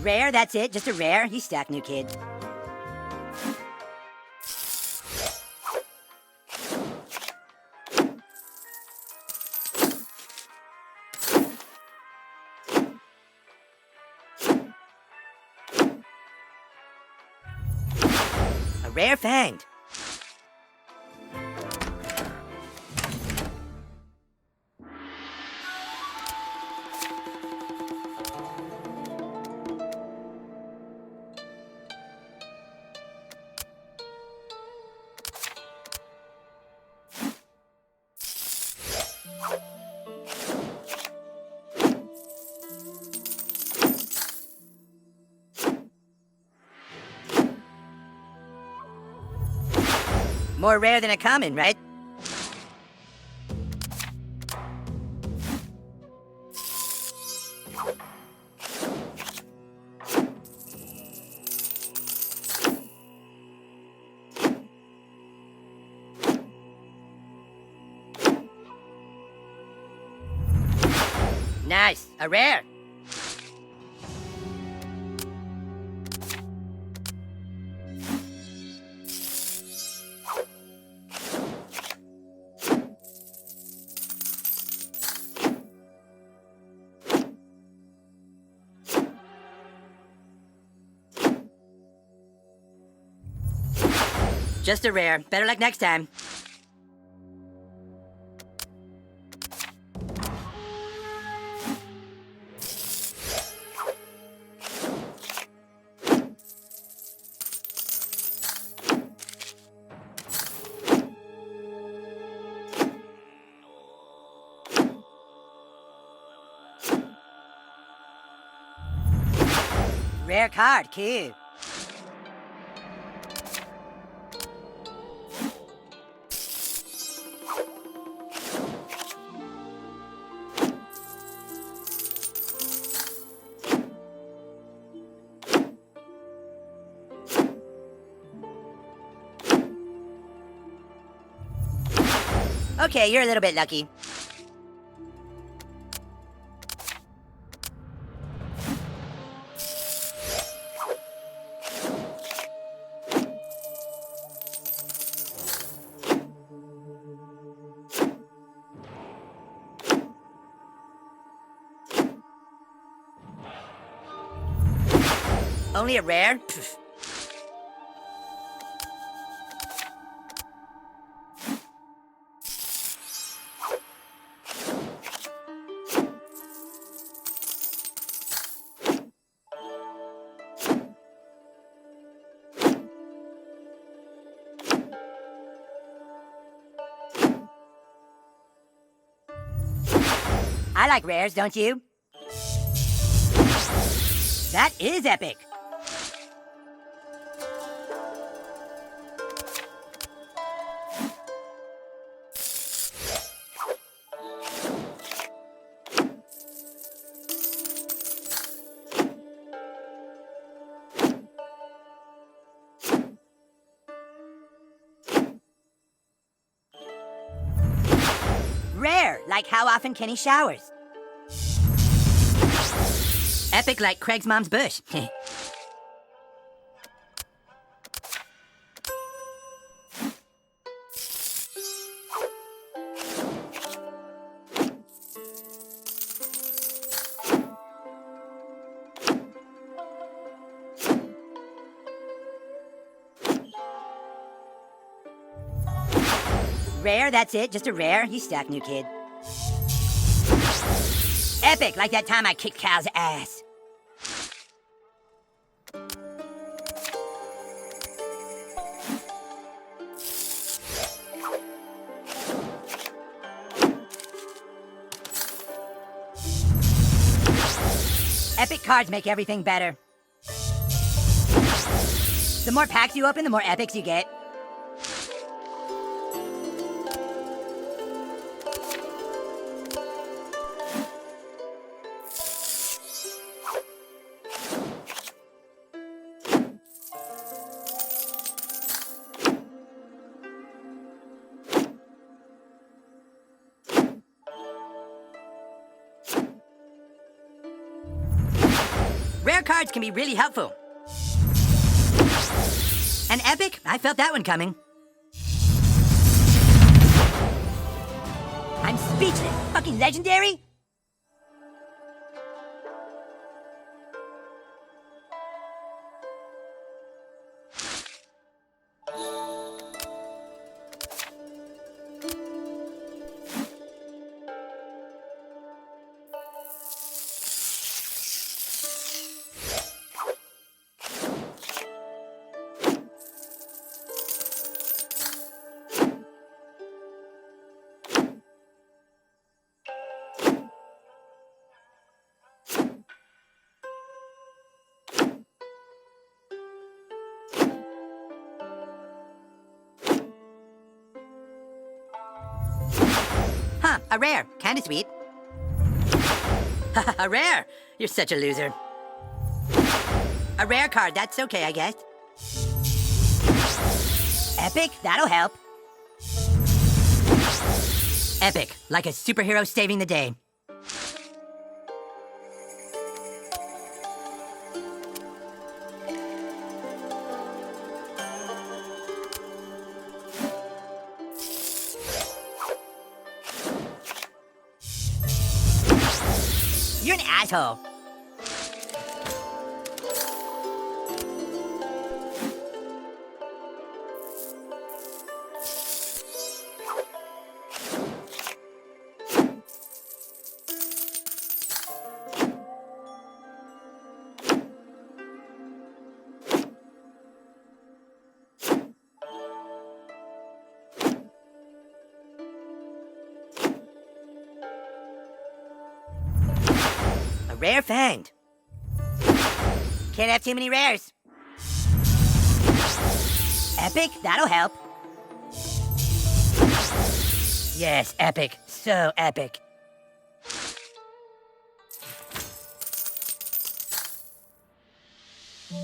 Rare, that's it, just a rare. You stack, new kid. A rare fanged. More rare than a common, right? Nice, a rare. Just a rare. Better luck next time. Rare card, cute. Okay, you're a little bit lucky. Only a rare? Pfft. I like rares, don't you? That is epic. Rare, like how often can he showers? Epic like Craig's mom's bush. Rare, that's it, just a rare. You stack, new kid. Epic, like that time I kicked Cal's ass. Epic cards make everything better. The more packs you open, the more epics you get. Rare Rare cards can be really helpful. An epic? I felt that one coming. I'm speechless. Fucking legendary? Huh, a rare. Kinda sweet. A rare? You're such a loser. A rare card, that's okay, I guess. Epic? That'll help. Epic, like a superhero saving the day. You're an asshole. A rare find. Can't have too many rares. Epic? That'll help. Yes, epic. So epic.